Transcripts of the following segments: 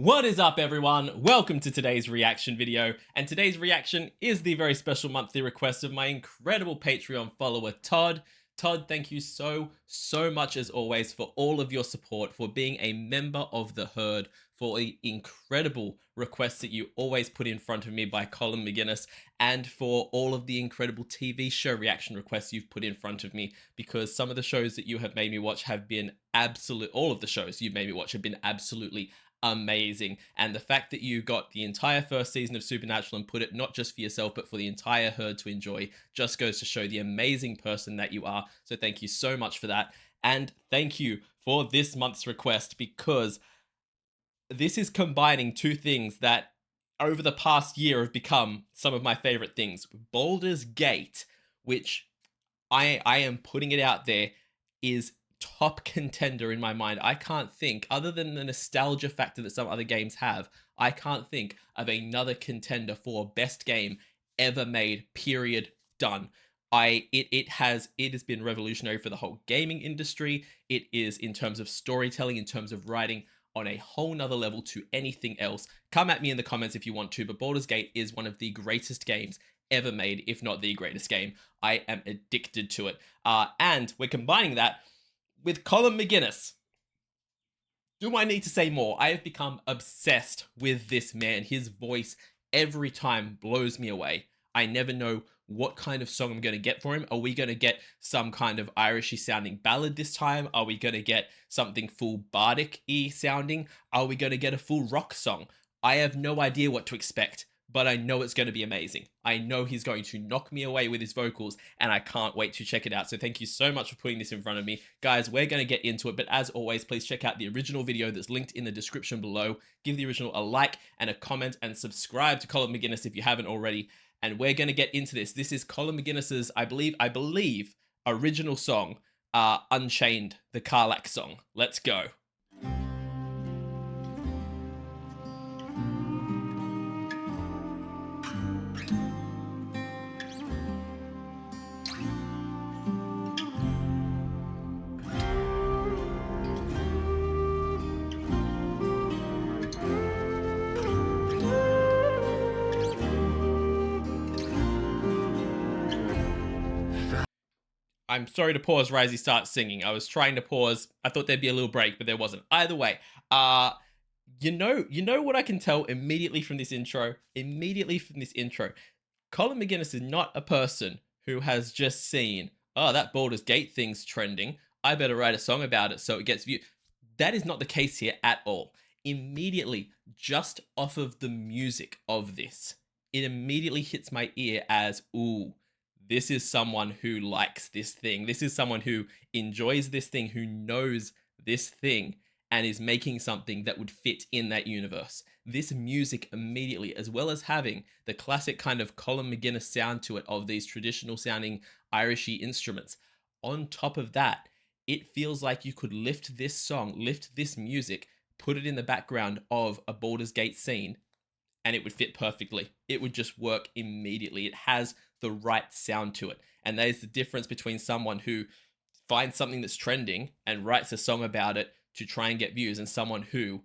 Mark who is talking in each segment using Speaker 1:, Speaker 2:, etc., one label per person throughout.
Speaker 1: What is up, everyone? Welcome to today's reaction video, and today's reaction is the very special monthly request of my incredible Patreon follower, Todd. Todd, thank you so much as always for all of your support, for being a member of the herd, for the incredible requests that you always put in front of me by Colm McGuinness, and for all of the incredible TV show reaction requests you've put in front of me, because some of the shows that you have made me watch have been all of the shows you've made me watch have been absolutely amazing. And the fact that you got the entire first season of Supernatural and put it not just for yourself but for the entire herd to enjoy just goes to show the amazing person that you are. So thank you so much for that, and thank you for this month's request, because this is combining two things that over the past year have become some of my favorite things. Baldur's Gate, which I am putting it out there, is top contender in my mind. I can't think, other than the nostalgia factor that some other games have, I can't think of another contender for best game ever made, period, done. It has been revolutionary for the whole gaming industry. It is, in terms of storytelling, in terms of writing, on a whole nother level to anything else. Come at me in the comments if you want to, but Baldur's Gate is one of the greatest games ever made, if not the greatest game. I am addicted to it. And we're combining that with Colm McGuinness. Do I need to say more? I have become obsessed with this man. His voice every time blows me away. I never know what kind of song I'm going to get for him. Are we going to get some kind of Irishy sounding ballad this time? Are we going to get something full bardic-y sounding? Are we going to get a full rock song? I have no idea what to expect, but I know it's going to be amazing. I know he's going to knock me away with his vocals, and I can't wait to check it out. So thank you so much for putting this in front of me. Guys, we're going to get into it, but as always, please check out the original video that's linked in the description below. Give the original a like and a comment, and subscribe to Colm McGuinness if you haven't already. And we're going to get into this. This is Colm McGuinness's, I believe, original song, Unchained, the Karlach song. Let's go. I'm sorry to pause right as he starts singing. I was trying to pause. I thought there'd be a little break, but there wasn't. Either way, you know what I can tell immediately from this intro? Colm McGuinness is not a person who has just seen, oh, that Baldur's Gate thing's trending, I better write a song about it so it gets viewed. That is not the case here at all. Immediately, just off of the music of this, it immediately hits my ear as, ooh, this is someone who likes this thing. This is someone who enjoys this thing, who knows this thing, and is making something that would fit in that universe. This music immediately, as well as having the classic kind of Colm McGuinness sound to it of these traditional sounding Irishy instruments, on top of that, it feels like you could lift this song, lift this music, put it in the background of a Baldur's Gate scene, and it would fit perfectly. It would just work immediately. It has the right sound to it. And that is the difference between someone who finds something that's trending and writes a song about it to try and get views, and someone who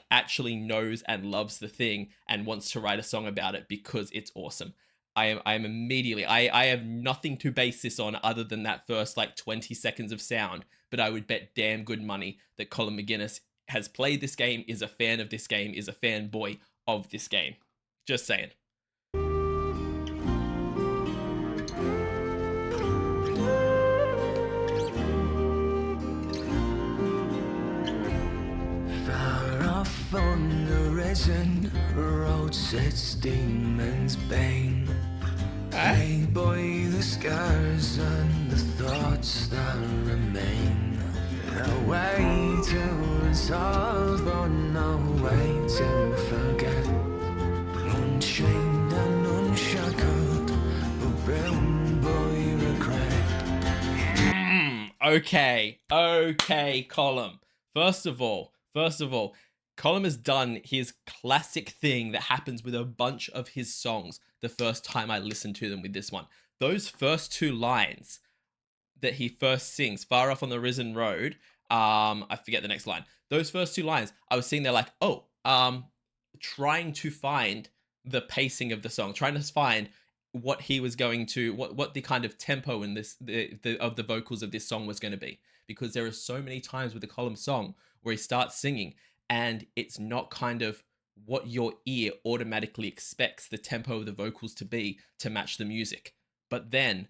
Speaker 1: actually knows and loves the thing and wants to write a song about it because it's awesome. I am immediately, I have nothing to base this on other than that first 20 seconds of sound, but I would bet damn good money that Colm McGuinness has played this game, is a fan of this game, is a fanboy of this game. Just saying.
Speaker 2: Far off on the risen road sits demon's bane. Hey boy, the scars and the thoughts that remain. A way to resolve, but no way to forget. Unchained and unshackled, but brown boy regret.
Speaker 1: Okay, Colm. First of all, Colm has done his classic thing that happens with a bunch of his songs the first time I listened to them with this one. Those first two lines that he first sings, Far Off on the Risen Road, I forget the next line. Those first two lines, I was sitting there like, oh, trying to find the pacing of the song, trying to find what he was going to, what the kind of tempo in this of the vocals of this song was going to be, because there are so many times with the Colm song where he starts singing and it's not kind of what your ear automatically expects the tempo of the vocals to be to match the music. But then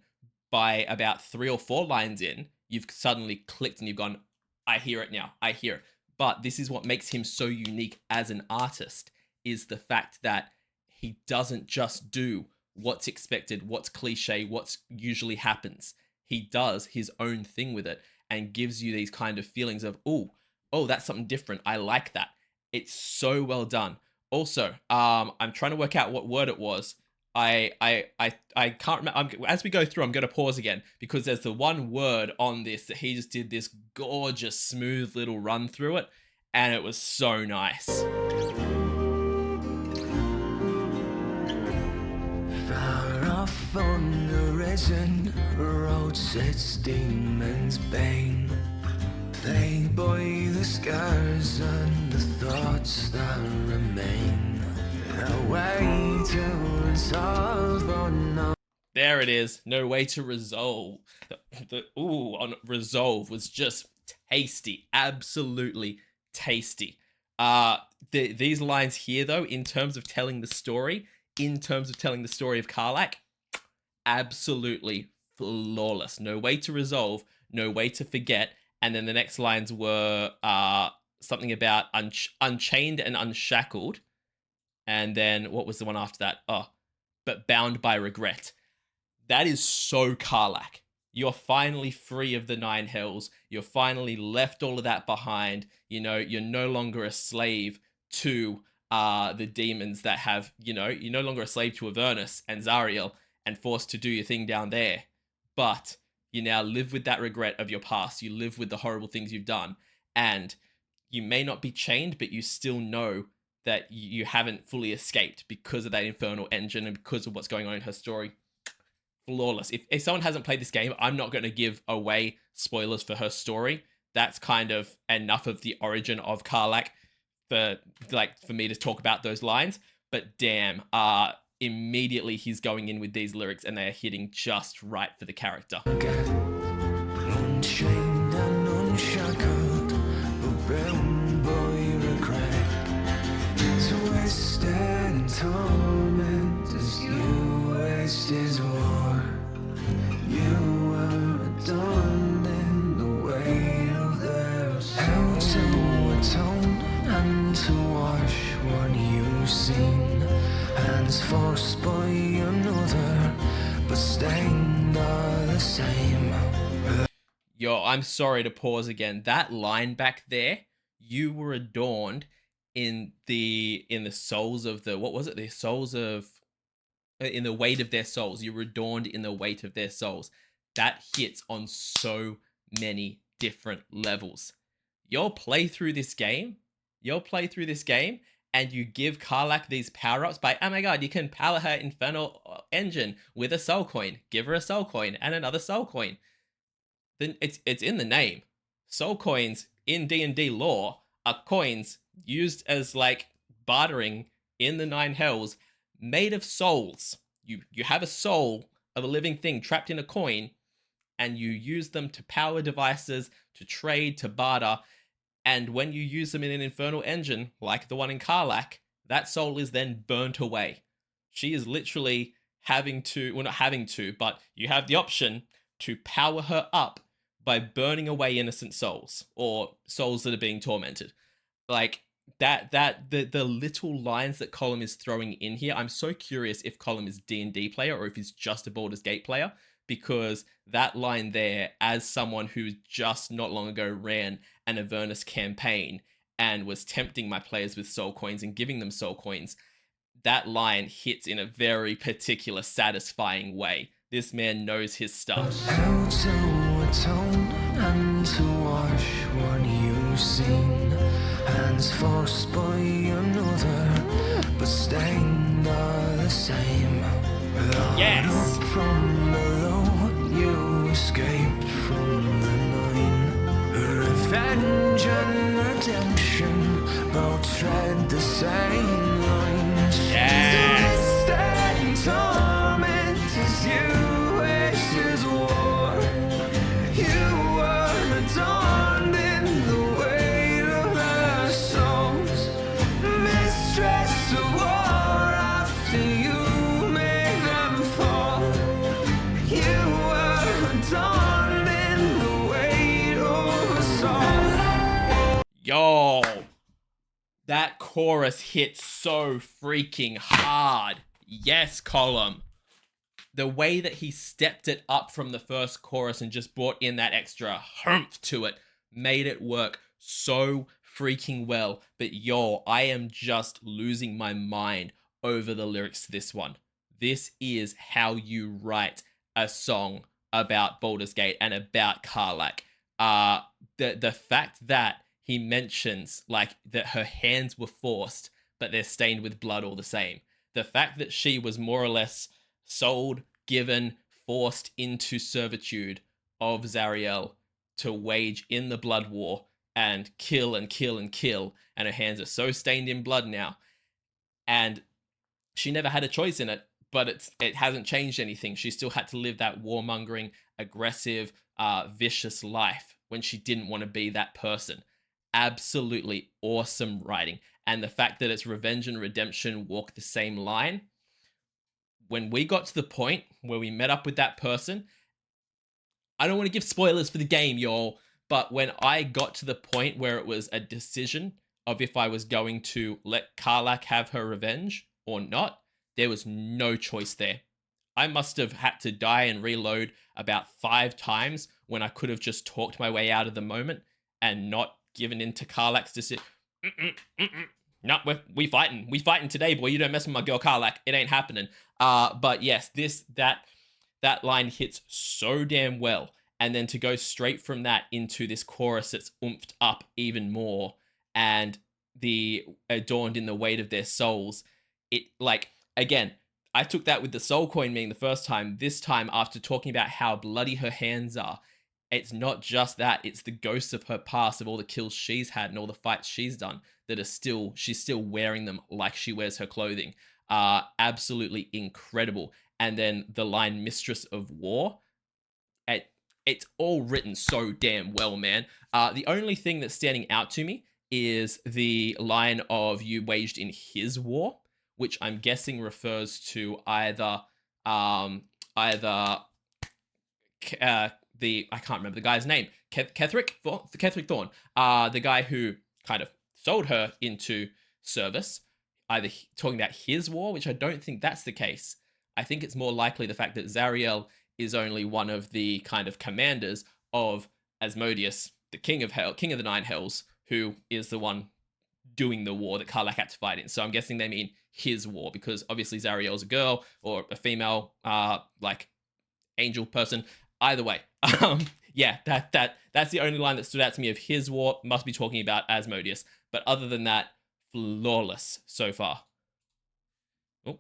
Speaker 1: by about 3 or 4 lines in, you've suddenly clicked and you've gone, I hear it now. I hear it. But this is what makes him so unique as an artist, is the fact that he doesn't just do what's expected, what's cliche, what's usually happens. He does his own thing with it and gives you these kind of feelings of, oh, that's something different. I like that. It's so well done. Also, I'm trying to work out what word it was. I can't remember. As we go through, I'm going to pause again because there's the one word on this that he just did this gorgeous, smooth little run through it, and it was so nice.
Speaker 2: Far off on the risen road sits demons bane, plagued by the scars and the thoughts that remain. A way to resolve on no.
Speaker 1: There it is. No way to resolve. The ooh on resolve was just tasty. Absolutely tasty. These lines here though, in terms of telling the story, of Karlach, absolutely flawless. No way to resolve, no way to forget. And then the next lines were something about unchained and unshackled. And then what was the one after that? Oh, but bound by regret. That is so Karlach. You're finally free of the 9 hells. You're finally left all of that behind. You know, you're no longer a slave to the demons that have, you know, you're no longer a slave to Avernus and Zariel and forced to do your thing down there. But you now live with that regret of your past. You live with the horrible things you've done. And you may not be chained, but you still know that you haven't fully escaped because of that infernal engine and because of what's going on in her story. Flawless. If someone hasn't played this game, I'm not going to give away spoilers for her story. That's kind of enough of the origin of Karlach for me to talk about those lines. But damn, immediately he's going in with these lyrics and they're hitting just right for the character.
Speaker 2: Unchained and unshackled, but bound by regret. Twisted and torment as you waste his war. You are adorned in the weight of their soul. How to atone and to wash what you've seen. Hands forced by another, but stained are the same.
Speaker 1: Yo, I'm sorry to pause again. That line back there, you were adorned in the souls of the, what was it? The souls of, in the weight of their souls. You were adorned in the weight of their souls. That hits on so many different levels. You'll play through this game, and you give Karlach these power-ups by, oh my god, you can power her infernal engine with a soul coin. Give her a soul coin and another soul coin. Then it's in the name. Soul coins in D&D lore are coins used as like bartering in the 9 hells, made of souls. You have a soul of a living thing trapped in a coin, and you use them to power devices, to trade, to barter. And when you use them in an infernal engine, like the one in Karlach, that soul is then burnt away. She is literally having to, well, not having to, but you have the option to power her up by burning away innocent souls or souls that are being tormented. Like the little lines that Colm is throwing in here. I'm so curious if Colm is D&D player or if he's just a Baldur's Gate player, because that line there, as someone who just not long ago ran an Avernus campaign and was tempting my players with soul coins and giving them soul coins, that line hits in a very particular, satisfying way. This man knows his stuff.
Speaker 2: How to atone and to wash what you've seen. Hands forced by another, but stained are the same.
Speaker 1: Yes.
Speaker 2: Up from below, you escaped from the 9. Revenge revenge and redemption both tread the same lines.
Speaker 1: Yes.
Speaker 2: Twisted torment as you waged his war. You were adorned in the weight of their souls. Mistress of war, after you made them fall. You were adorned in the weight of us all.
Speaker 1: Yo, that chorus hits so freaking hard. Yes, Colm. The way that he stepped it up from the first chorus and just brought in that extra humph to it made it work so freaking well. But yo, I am just losing my mind over the lyrics to this one. This is how you write a song about Baldur's Gate and about Karlach. The fact that he mentions like that her hands were forced, but they're stained with blood all the same. The fact that she was more or less sold, given, forced into servitude of Zariel to wage in the blood war and kill and kill and kill, and her hands are so stained in blood now. And she never had a choice in it, but it hasn't changed anything. She still had to live that warmongering, aggressive, vicious life when she didn't want to be that person. Absolutely awesome writing. And the fact that it's revenge and redemption walk the same line. When we got to the point where we met up with that person, I don't want to give spoilers for the game, y'all, but when I got to the point where it was a decision of if I was going to let Karlach have her revenge or not, there was no choice there. I must have had to die and reload about 5 times when I could have just talked my way out of the moment and not given in to Karlach's decision. No, we fighting today, boy. You don't mess with my girl Karlach. It ain't happening. But yes, that line hits so damn well, and then to go straight from that into this chorus that's oomphed up even more, and the adorned in the weight of their souls. It like again, I took that with the soul coin meaning the first time. This time, after talking about how bloody her hands are, it's not just that, it's the ghosts of her past, of all the kills she's had and all the fights she's done that are she's still wearing them like she wears her clothing. Absolutely incredible. And then the line Mistress of War, it's all written so damn well, man. The only thing that's standing out to me is the line of you waged in his war, which I'm guessing refers to either I can't remember the guy's name, Ketheric Thorn, the guy who kind of sold her into service, either talking about his war, which I don't think that's the case. I think it's more likely the fact that Zariel is only one of the kind of commanders of Asmodeus, the king of hell, king of the nine hells, who is the one doing the war that Karlach had to fight in. So I'm guessing they mean his war, because obviously Zariel's a girl or a female, like angel person. Either way, yeah, that's the only line that stood out to me of his war. Must be talking about Asmodeus. But other than that, flawless so far. Oh.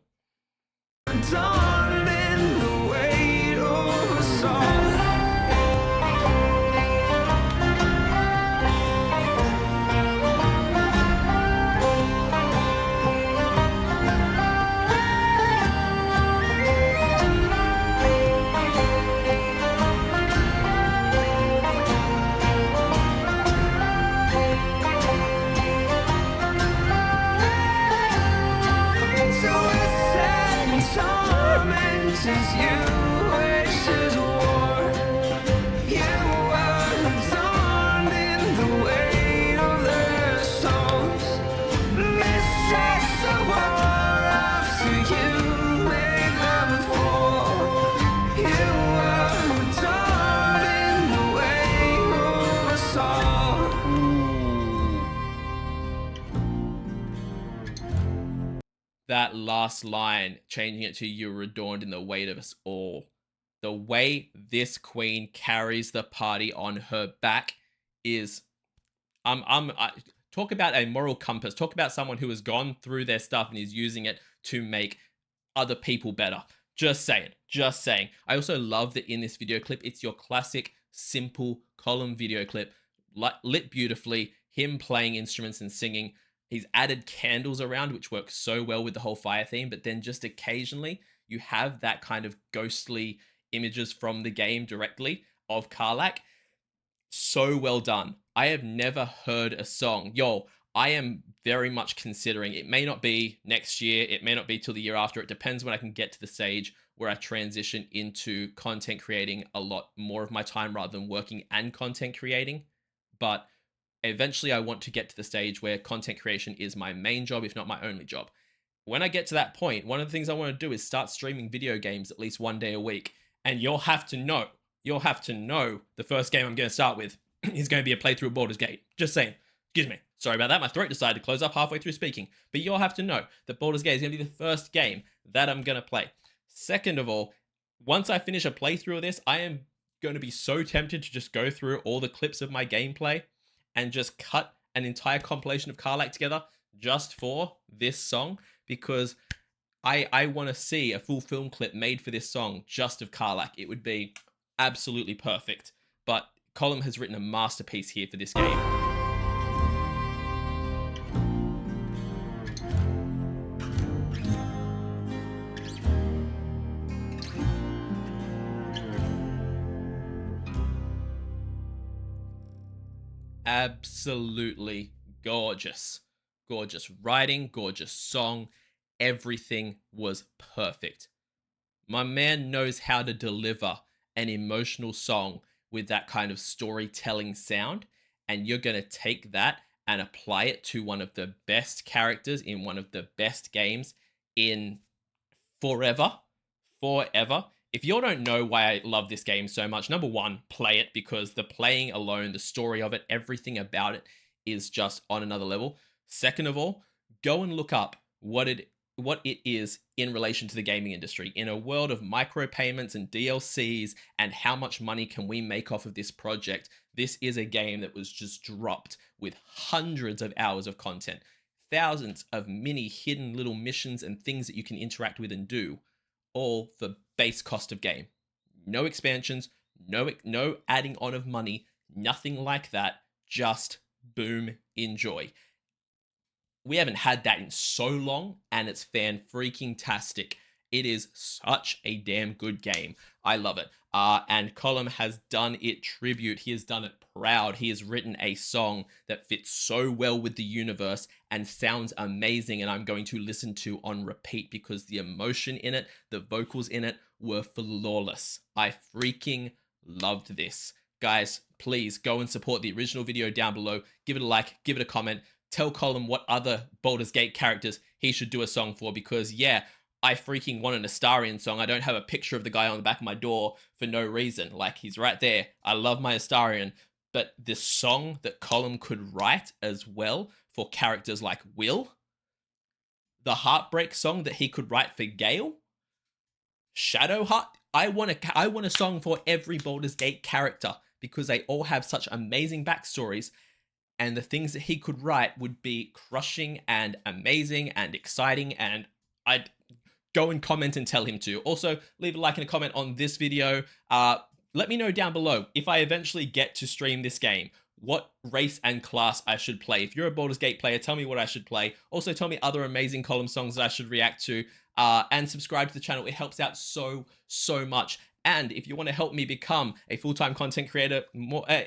Speaker 1: That last line, changing it to "you were adorned in the weight of us all." The way this queen carries the party on her back is, talk about a moral compass. Talk about someone who has gone through their stuff and is using it to make other people better. Just saying, just saying. I also love that in this video clip, it's your classic, simple Colm video clip. lit beautifully, him playing instruments and singing. He's added candles around, which works so well with the whole fire theme, but then just occasionally you have that kind of ghostly images from the game directly of Karlach. So well done. I have never heard a song. Yo, I am very much considering, it may not be next year, it may not be till the year after. It depends when I can get to the stage where I transition into content creating a lot more of my time rather than working and content creating. But eventually I want to get to the stage where content creation is my main job, if not my only job. When I get to that point, one of the things I want to do is start streaming video games at least one day a week. And you'll have to know the first game I'm going to start with is going to be a playthrough of Baldur's Gate. Just saying. Excuse me. Sorry about that. My throat decided to close up halfway through speaking. But you'll have to know that Baldur's Gate is going to be the first game that I'm going to play. Second of all, once I finish a playthrough of this, I am going to be so tempted to just go through all the clips of my gameplay and just cut an entire compilation of Karlach together just for this song, because I want to see a full film clip made for this song just of Karlach. It would be absolutely perfect. But Colm has written a masterpiece here for this game. Absolutely gorgeous. Gorgeous writing, gorgeous song. Everything was perfect. My man knows how to deliver an emotional song with that kind of storytelling sound. And you're going to take that and apply it to one of the best characters in one of the best games in forever. Forever. If you don't know why I love this game so much, number one, play it, because the playing alone, the story of it, everything about it is just on another level. Second of all, go and look up what it is in relation to the gaming industry. In a world of micropayments and DLCs and how much money can we make off of this project, this is a game that was just dropped with hundreds of hours of content, thousands of mini hidden little missions and things that you can interact with and do, all for base cost of game. No expansions, no adding on of money, nothing like that. Just boom, enjoy. We haven't had that in so long, and it's fan-freaking-tastic. It is such a damn good game. I love it. And Colm has done it tribute. He has done it proud. He has written a song that fits so well with the universe and sounds amazing, and I'm going to listen to on repeat because the emotion in it, the vocals in it were flawless. I freaking loved this. Guys, please go and support the original video down below. Give it a like, give it a comment. Tell Colm what other Baldur's Gate characters he should do a song for, because yeah, I freaking want an Astarion song. I don't have a picture of the guy on the back of my door for no reason. Like, he's right there. I love my Astarion. But this song that Colm could write as well for characters like Will, the Heartbreak song that he could write for Gale, Shadowheart. I want a song for every Baldur's Gate character because they all have such amazing backstories. And the things that he could write would be crushing and amazing and exciting, and I'd go and comment and tell him to. Also, leave a like and a comment on this video. Let me know down below, if I eventually get to stream this game, what race and class I should play. If you're a Baldur's Gate player, tell me what I should play. Also, tell me other amazing Colm songs that I should react to. And subscribe to the channel. It helps out so much. And if you want to help me become a full-time content creator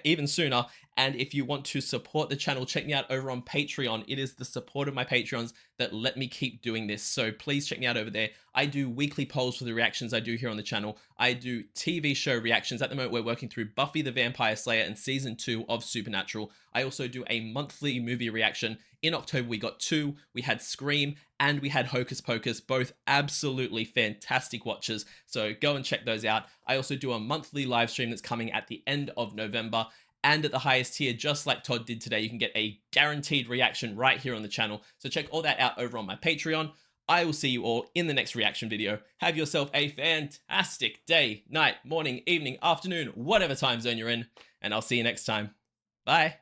Speaker 1: even sooner, and if you want to support the channel, check me out over on Patreon. It is the support of my Patreons that let me keep doing this. So please check me out over there. I do weekly polls for the reactions I do here on the channel. I do TV show reactions. At the moment, we're working through Buffy the Vampire Slayer and Season 2 of Supernatural. I also do a monthly movie reaction. In October, we got 2. We had Scream and we had Hocus Pocus, both absolutely fantastic watches. So go and check those out. I also do a monthly live stream that's coming at the end of November. And at the highest tier, just like Todd did today, you can get a guaranteed reaction right here on the channel. So check all that out over on my Patreon. I will see you all in the next reaction video. Have yourself a fantastic day, night, morning, evening, afternoon, whatever time zone you're in. And I'll see you next time. Bye.